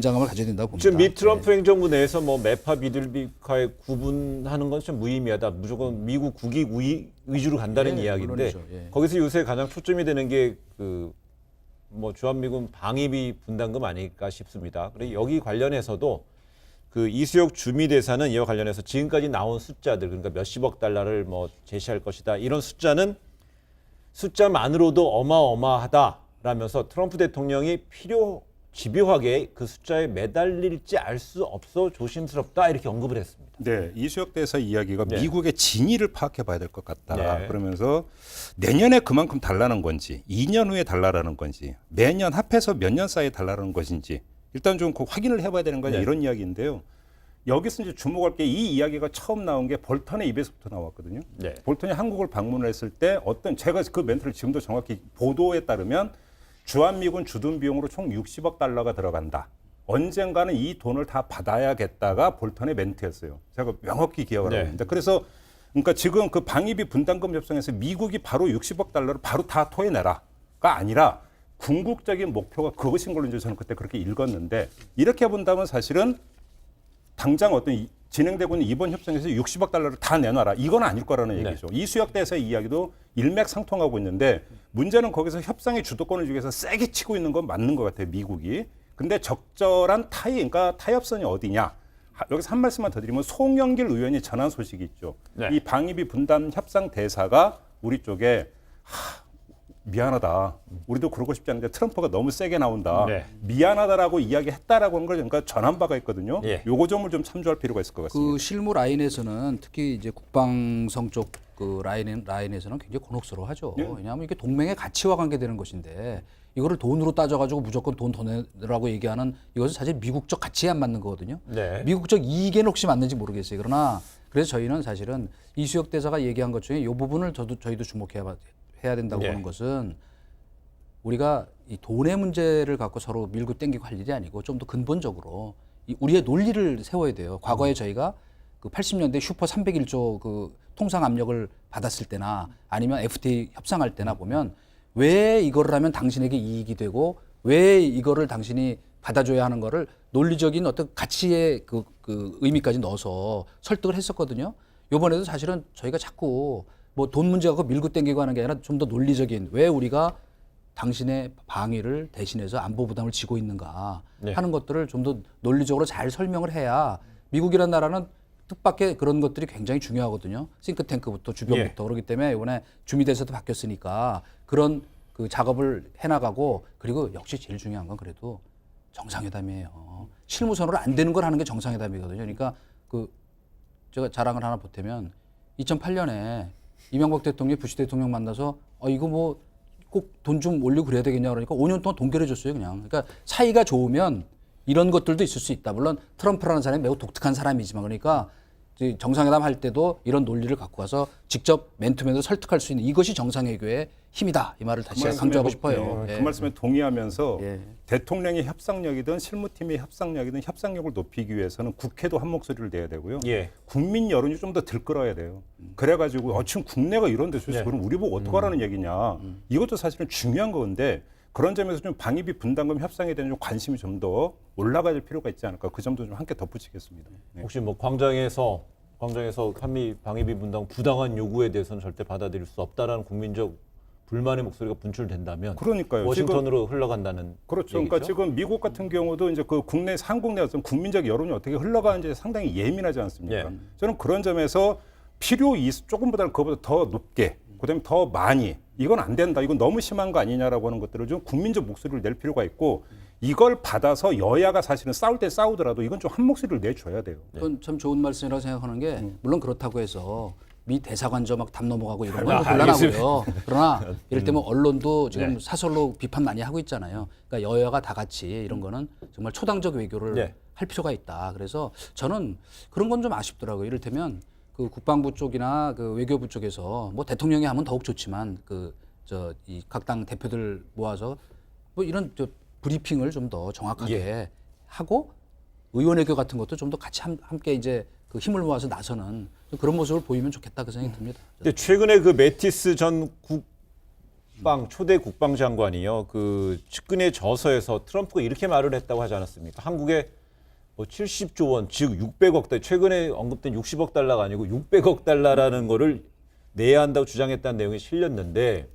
긴장감을 가져야 된다고 봅니다. 지금 미 트럼프 행정부 내에서 뭐 매파 비둘기과에 구분하는 건 좀 무의미하다. 무조건 미국 국익 위주로 간다는 이야기인데 거기서 요새 가장 초점이 되는 게 그 뭐 주한미군 방위비 분담금 아닐까 싶습니다. 그리고 여기 관련해서도 그 이수혁 주미대사는 이와 관련해서 지금까지 나온 숫자들, 그러니까 몇십억 달러를 뭐 제시할 것이다. 이런 숫자만으로도 어마어마하다라면서 트럼프 대통령이 집요하게 그 숫자에 매달릴지 알 수 없어 조심스럽다 이렇게 언급을 했습니다. 네, 이수혁 대사 이야기가 네. 미국의 진위를 파악해 봐야 될 것 같다. 네. 그러면서 내년에 그만큼 달라는 건지 2년 후에 달라는 건지 매년 합해서 몇 년 사이에 달라는 것인지 일단 좀 그 확인을 해봐야 되는 거냐 네. 이런 이야기인데요. 여기서 이제 주목할 게 이 이야기가 처음 나온 게 볼턴의 입에서부터 나왔거든요. 네. 볼턴이 한국을 방문을 했을 때 제가 그 멘트를 지금도 정확히 보도에 따르면 주한미군 주둔 비용으로 총 60억 달러가 들어간다. 언젠가는 이 돈을 다 받아야겠다가 볼턴의 멘트였어요. 제가 명확히 기억을 하고 있습니다. 그래서 그러니까 지금 그 방위비 분담금 협상에서 미국이 바로 60억 달러를 바로 다 토해내라가 아니라 궁극적인 목표가 그것인 걸로 이제 저는 그때 그렇게 읽었는데 이렇게 본다면 사실은 당장 어떤 진행되고 있는 이번 협상에서 60억 달러를 다 내놔라. 이건 아닐 거라는 얘기죠. 이수혁 대사의 이야기도 일맥상통하고 있는데 문제는 거기서 협상의 주도권을 주기 위해서 세게 치고 있는 건 맞는 것 같아요. 미국이. 근데 적절한 그러니까 타협선이 어디냐. 여기서 한 말씀만 더 드리면 송영길 의원이 전한 소식이 있죠. 네. 이 방위비 분담 협상 대사가 우리 쪽에 미안하다. 우리도 그러고 싶지 않은데 트럼프가 너무 세게 나온다. 네. 미안하다라고 이야기했다라고 한 걸 그러니까 전한 바가 있거든요. 예. 요거 점을 좀 참조할 필요가 있을 것 같습니다. 그 실무 라인에서는 특히 이제 국방성 쪽 그 라인에서는 굉장히 곤혹스러워하죠. 예. 왜냐하면 이게 동맹의 가치와 관계되는 것인데 이거를 돈으로 따져가지고 무조건 돈 더 내라고 얘기하는 이것은 사실 미국적 가치에 안 맞는 거거든요. 네. 미국적 이익에는 혹시 맞는지 모르겠어요. 그러나 그래서 저희는 사실은 이수혁 대사가 얘기한 것 중에 이 부분을 저희도 주목해야 된다고 네. 보는 것은 우리가 이 돈의 문제를 갖고 서로 밀고 땡기고 할 일이 아니고 좀 더 근본적으로 우리의 논리를 세워야 돼요. 과거에 저희가 그 80년대 슈퍼 301조 그 통상 압력을 받았을 때나 아니면 FTA 협상할 때나 보면 왜 이거를 하면 당신에게 이익이 되고 왜 이거를 당신이 받아줘야 하는 거를 논리적인 어떤 가치의 그 의미까지 넣어서 설득을 했었거든요. 이번에도 사실은 저희가 자꾸 뭐 돈 문제 갖고 밀고 땡기고 하는 게 아니라 좀 더 논리적인 왜 우리가 당신의 방위를 대신해서 안보 부담을 지고 있는가 하는 것들을 좀 더 논리적으로 잘 설명을 해야 미국이라는 나라는 뜻밖의 그런 것들이 굉장히 중요하거든요. 싱크탱크부터 주변부터 그렇기 때문에 이번에 주미대사도 바뀌었으니까 그런 그 작업을 해나가고 그리고 역시 제일 중요한 건 그래도 정상회담이에요. 실무선으로 안 되는 걸 하는 게 정상회담이거든요. 그러니까 그 제가 자랑을 하나 보태면 2008년에 이명박 대통령이 부시 대통령 만나서 이거 뭐 꼭 돈 좀 올리고 그래야 되겠냐 그러니까 5년 동안 동결해줬어요 그냥. 그러니까 사이가 좋으면 이런 것들도 있을 수 있다. 물론 트럼프라는 사람이 매우 독특한 사람이지만 그러니까 정상회담 할 때도 이런 논리를 갖고 와서 직접 맨투맨으로 설득할 수 있는 이것이 정상회교의 힘이다. 이 말을 다시 강조하고 싶어요. 그 말씀에 동의하면서 예. 대통령의 협상력이든 실무팀의 협상력이든 협상력을 높이기 위해서는 국회도 한 목소리를 내야 되고요. 예. 국민 여론이 좀 더 들끓어야 돼요. 그래가지고 지금 국내가 이런 데서 네. 그럼 우리 보고 어떡하라는 얘기냐. 이것도 사실은 중요한 건데 그런 점에서 좀 방위비 분담금 협상에 대한 좀 관심이 좀 더 올라가야 될 필요가 있지 않을까. 그 점도 좀 함께 덧붙이겠습니다. 네. 혹시 뭐 광장에서 한미 방위비 분담 부당한 요구에 대해서는 절대 받아들일 수 없다라는 국민적 불만의 목소리가 분출된다면 그러니까요. 워싱턴으로 흘러간다는 그렇죠. 얘기죠? 그러니까 지금 미국 같은 경우도 이제 그 한국 내 어떤 국민적 여론이 어떻게 흘러가는지 상당히 예민하지 않습니까? 예. 저는 그런 점에서 조금보다 그거보다 더 높게, 그다음에 더 많이 이건 안 된다. 이건 너무 심한 거 아니냐라고 하는 것들을 좀 국민적 목소리를 낼 필요가 있고 이걸 받아서 여야가 사실은 싸울 때 싸우더라도 이건 좀 한 목소리를 내줘야 돼요. 그건 참 좋은 말씀이라고 생각하는 게 물론 그렇다고 해서 미 대사관저 막 담 넘어가고 이런 건 곤란하고요. 그러나 이럴 때면 언론도 지금 사설로 비판 많이 하고 있잖아요. 그러니까 여야가 다 같이 이런 거는 정말 초당적 외교를 할 필요가 있다. 그래서 저는 그런 건 좀 아쉽더라고요. 이를테면 그 국방부 쪽이나 그 외교부 쪽에서 뭐 대통령이 하면 더욱 좋지만 이 각 당 대표들 모아서 뭐 이런 브리핑을 좀 더 정확하게 하고 의원외교 같은 것도 좀 더 같이 함께 이제 그 힘을 모아서 나서는 그런 모습을 보이면 좋겠다 그 생각이 듭니다. 근데 최근에 그 매티스 전 초대 국방장관이요. 그 측근의 저서에서 트럼프가 이렇게 말을 했다고 하지 않았습니까? 한국에 뭐 70조 원, 즉 600억 달러, 최근에 언급된 60억 달러가 아니고 600억 달러라는 거를 내야 한다고 주장했다는 내용이 실렸는데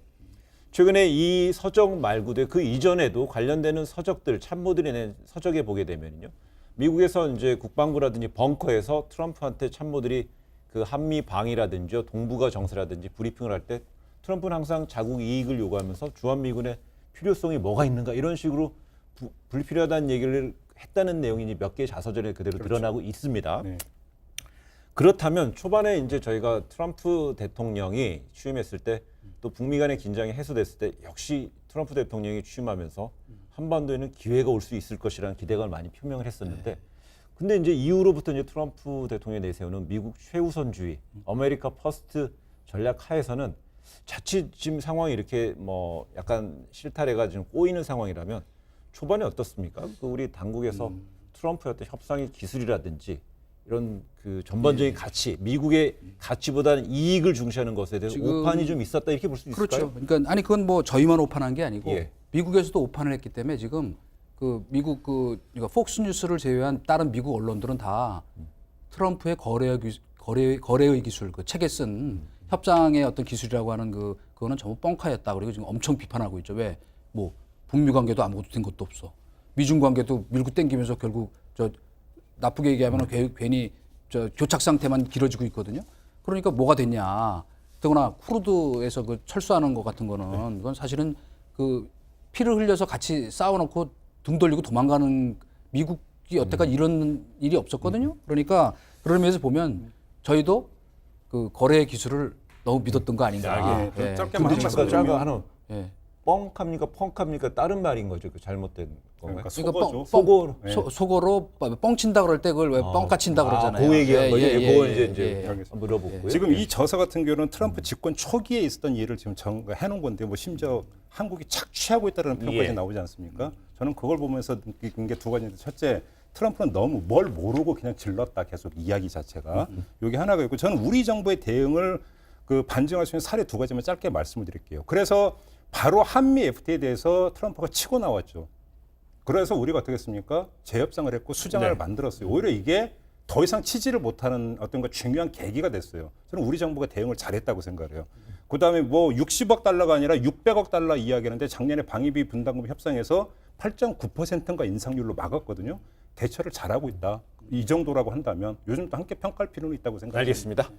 최근에 이 서적 말고도 그 이전에도 관련되는 서적들, 참모들이 낸 서적에 보게 되면요. 미국에서 이제 국방부라든지 벙커에서 트럼프한테 참모들이 그 한미 방위라든지 동북아 정세라든지 브리핑을 할 때 트럼프는 항상 자국 이익을 요구하면서 주한미군의 필요성이 뭐가 있는가 이런 식으로 불필요하다는 얘기를 했다는 내용이 몇 개의 자서전에 그대로 드러나고 있습니다. 네. 그렇다면 초반에 이제 저희가 트럼프 대통령이 취임했을 때 또 북미 간의 긴장이 해소됐을 때 역시 트럼프 대통령이 취임하면서 한반도에는 기회가 올 수 있을 것이라는 기대감을 많이 표명을 했었는데 근데 이제 이후로부터 이제 트럼프 대통령이 내세우는 미국 최우선주의, 아메리카 퍼스트 전략 하에서는 자칫 지금 상황이 이렇게 뭐 약간 실타래가 지금 꼬이는 상황이라면 초반에 어떻습니까? 그 우리 당국에서 트럼프의 어떤 협상의 기술이라든지 이런 그 전반적인 가치, 미국의 가치보다는 이익을 중시하는 것에 대해서 오판이 좀 있었다 이렇게 볼 수 있을까요? 그렇죠. 그러니까 아니 그건 뭐 저희만 오판한 게 아니고 예. 미국에서도 오판을 했기 때문에 지금 그 미국 그러니까 폭스뉴스를 제외한 다른 미국 언론들은 다 트럼프의 거래의 기술, 그 책에 쓴 협상의 어떤 기술이라고 하는 그거는 전부 뻥카였다. 그리고 지금 엄청 비판하고 있죠. 왜? 뭐 북미 관계도 아무것도 된 것도 없어. 미중 관계도 밀고 땡기면서 결국 저 나쁘게 얘기하면 괜히 저 교착 상태만 길어지고 있거든요. 그러니까 뭐가 됐냐. 더구나 쿠르드에서 그 철수하는 것 같은 거는 이건 사실은 그 피를 흘려서 같이 싸워놓고 등 돌리고 도망가는 미국이 여태까지 이런 일이 없었거든요. 그러니까 그런 면에서 보면 저희도 그 거래 기술을 너무 믿었던 거 아닌가. 예, 예. 짧게만 한 말씀 짧게 드리면 하나 예. 뻥합니까 펑합니까 다른 말인 거죠. 그 잘못된 건가요? 그러니까 그러니까 속어죠. 속어. 속어로 뻥친다 그럴 때 그걸 왜 뻥까친다 그러잖아요. 그 얘기한 거죠. 그거 이제 알겠습니다. 물어보고요. 지금 이 저서 같은 경우는 트럼프 집권 초기에 있었던 일을 지금 해놓은 건데 뭐 심지어 한국이 착취하고 있다는 평가까지 예. 나오지 않습니까? 저는 그걸 보면서 느낀 게 두 가지인데 첫째, 트럼프는 너무 뭘 모르고 그냥 질렀다 계속 이야기 자체가 여기 하나가 있고 저는 우리 정부의 대응을 그 반증할 수 있는 사례 두 가지만 짧게 말씀을 드릴게요. 그래서 바로 한미 FTA에 대해서 트럼프가 치고 나왔죠. 그래서 우리가 어떻게 했습니까? 재협상을 했고 수장을 만들었어요. 오히려 이게 더 이상 치지를 못하는 어떤 거 중요한 계기가 됐어요. 저는 우리 정부가 대응을 잘했다고 생각해요. 그다음에 뭐 60억 달러가 아니라 600억 달러 이야기하는데 작년에 방위비 분담금 협상에서 8.9%인가 인상률로 막았거든요. 대처를 잘하고 있다. 이 정도라고 한다면 요즘 또 함께 평가할 필요는 있다고 생각합니다. 알겠습니다.